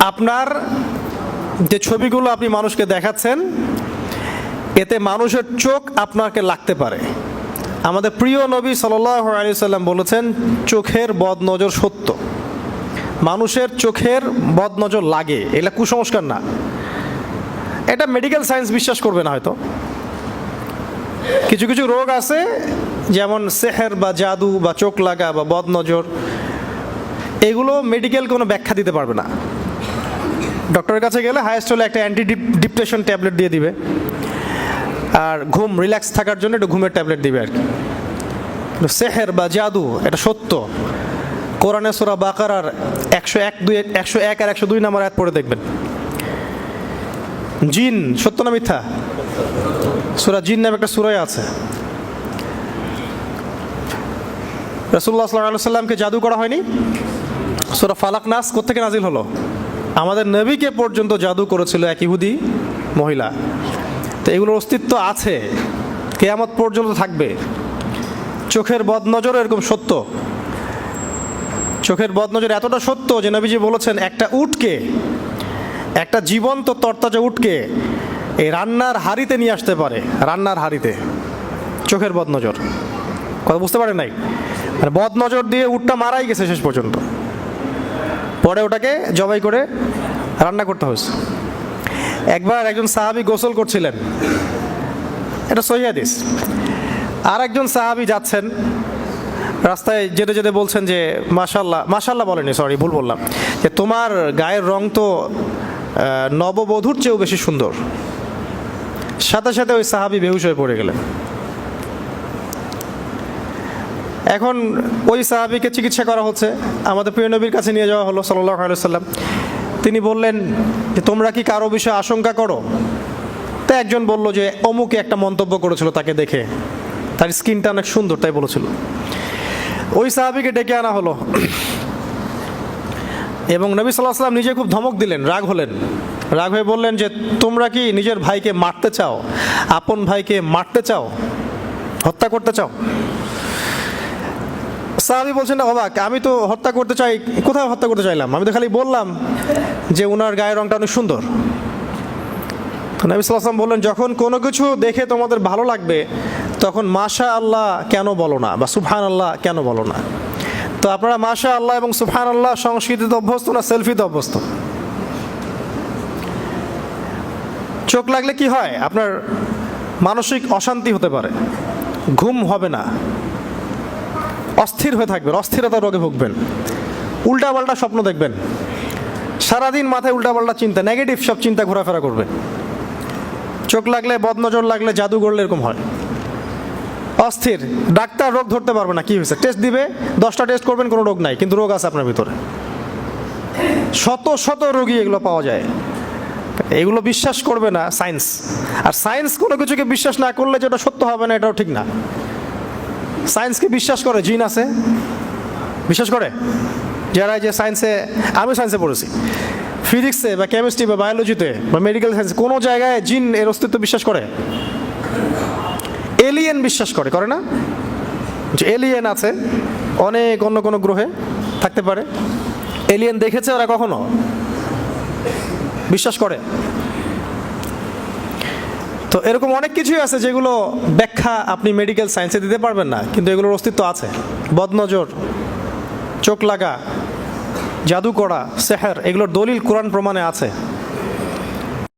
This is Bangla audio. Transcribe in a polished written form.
আপনার যে ছবিগুলো আপনি মানুষকে দেখাচ্ছেন, এতে মানুষের চোখ আপনাকে লাগতে পারে। আমাদের প্রিয় নবী সাল্লাল্লাহু আলাইহি সাল্লাম বলেছেন, চোখের বদনজর সত্য। মানুষের চোখের বদনজর লাগে, এটা কুসংস্কার না। এটা মেডিকেল সায়েন্স বিশ্বাস করবে না হয়তো। কিছু কিছু রোগ আছে, যেমন সেহের বা জাদু বা চোখ লাগা বা বদনজর, এগুলো মেডিকেল কোনো ব্যাখ্যা দিতে পারবে না। ডক্টরের কাছে গেলে হায়েস্ট হলে একটা অ্যান্টি ডিপ্রেশন ট্যাবলেট দিয়ে দিবে, আর ঘুম রিল্যাক্স থাকার জন্য একটু ঘুমের ট্যাবলেট দিবে আর কি। সেহের বা জাদু এটা সত্য। কোরআনে সূরা বাকারার 101 আর 102 নম্বর আয়াত পড়ে দেখবেন। জিন সত্য না মিথ্যা? সূরা জিন নামে একটা সূরা আছে। রাসূলুল্লাহ সাল্লাল্লাহু আলাইহি ওয়াসাল্লামকে জাদু করা হয়নি? সূরা ফালাক নাস কোত্থেকে নাজিল হলো? আমাদের নবীকে পর্যন্ত জাদু করেছিল এক ইহুদি মহিলা। তো এগুলোর অস্তিত্ব আছে, কিয়ামত পর্যন্ত থাকবে। চোখের বদনজর এরকম সত্য। চোখের বদনজর এতটা সত্য যে নবীজি বলেছেন, একটা উটকে, একটা জীবন্ত তরতাজা উটকে এই রান্নার হাঁড়িতে নিয়ে আসতে পারে, রান্নার হাঁড়িতে। চোখের বদনজর, কথা বুঝতে পারেন নাই? মানে বদনজর দিয়ে উটটা মারাই গেছে শেষ পর্যন্ত, পরে ওটাকে জবাই করে রান্না করতে হয়েছে। একবার একজন সাহাবী গোসল করছিলেন, এটা সহিহ হাদিস। আর একজন সাহাবী যাচ্ছেন রাস্তায়, যেতে যেতে বলছেন যে মাশাআল্লাহ, মাশাআল্লাহ বলেনি, সরি ভুল বললাম, যে তোমার গায়ের রং তো নববধূর চেয়েও বেশি সুন্দর। সাথে সাথে ওই সাহাবী বেহুশ হয়ে পড়ে গেলেন। এখন ওই সাহাবীকে চিকিৎসা করা হচ্ছে, আমাদের প্রিয় নবীর কাছে নিয়ে যাওয়া হলো সাল্লাল্লাহু আলাইহি ওয়াসাল্লাম। তিনি বললেন যে তোমরা কি কারো বিষয়ে আশঙ্কা করো? তা একজন বলল যে অমুকে একটা মন্তব্য করেছিল তাকে দেখে, তার স্কিনটা অনেক সুন্দর তাই বলেছিল। ওই সাহাবীকে ডেকে আনা হলো এবং নবী সাল্লাল্লাহু আলাইহি ওয়াসাল্লাম নিজে খুব ধমক দিলেন, রাগ হলেন। রাগ হয়ে বললেন যে তোমরা কি নিজের ভাইকে মারতে চাও? আপন ভাইকে মারতে চাও, হত্যা করতে চাও? সাহাবী বলছেন, না অবাক, আমি তো হত্যা করতে চাই, কোথায় হত্যা করতে চাইলাম? আমি তো খালি বললাম যে ওনার গায়ের রংটা অনেক সুন্দর। নবী সাল্লাল্লাহু আলাইহি ওয়াসাল্লাম বললেন, যখন কোনো কিছু দেখে তোমাদের ভালো লাগবে তখন মাশা আল্লাহ কেন বলো না, বা সুবহানাল্লাহ কেন বলো না? তো আপনারা মাশা আল্লাহ এবং সুবহানাল্লাহ সংস্কৃতিতে অভ্যস্ত না সেলফিতে অভ্যস্ত? চোখ লাগলে কি হয়? আপনার মানসিক অশান্তি হতে পারে, ঘুম হবে না, অস্থির হয়ে থাকবেন, অস্থিরতা রোগে ভুগবেন, উল্টাপাল্টা স্বপ্ন দেখবেন, সারাদিন মাথায় উল্টাপাল্টা চিন্তা, নেগেটিভ সব চিন্তা ঘোরাফেরা করবে। চোখ লাগলে, বদনজর লাগলে, জাদু করলে এরকম হয়। অস্থির, ডাক্তার রোগ ধরতে পারবে না কি হয়েছে, টেস্ট দিবে, 10টা টেস্ট করবেন, কোনো রোগ নাই, কিন্তু রোগ আছে আপনার ভিতরে। শত শত রোগী এগুলো পাওয়া যায়। এগুলো বিশ্বাস করবে না সায়েন্স। আর সায়েন্স কোনো কিছুকে বিশ্বাস না করলে যেটা সত্য হবে না, এটাও ঠিক না। সায়েন্সকে বিশ্বাস করে, জিন আছে বিশ্বাস করে যারা, যে সায়েন্সে, আমি সায়েন্সে পড়েছি, ফিজিক্সে বা কেমিস্ট্রি বা বায়োলজিতে বা মেডিকেল সায়েন্সে কোনো জায়গায় জিন এর অস্তিত্ব বিশ্বাস করে? এলিয়েন বিশ্বাস করে, করে না? যে এলিয়েন আছে, অনেক অন্য কোনো গ্রহে থাকতে পারে, এলিয়েন দেখেছে ওরা কখনো? বিশ্বাস করে। তো এরকম অনেক কিছুই আছে যেগুলো ব্যাখ্যা আপনি মেডিকেল সায়েন্সে দিতে পারবেন না, কিন্তু এগুলোর অস্তিত্ব আছে। বদনজর, চোখ লাগা, জাদু করা, সেহের, এগুলোর দলিল কোরআন প্রমাণে আছে।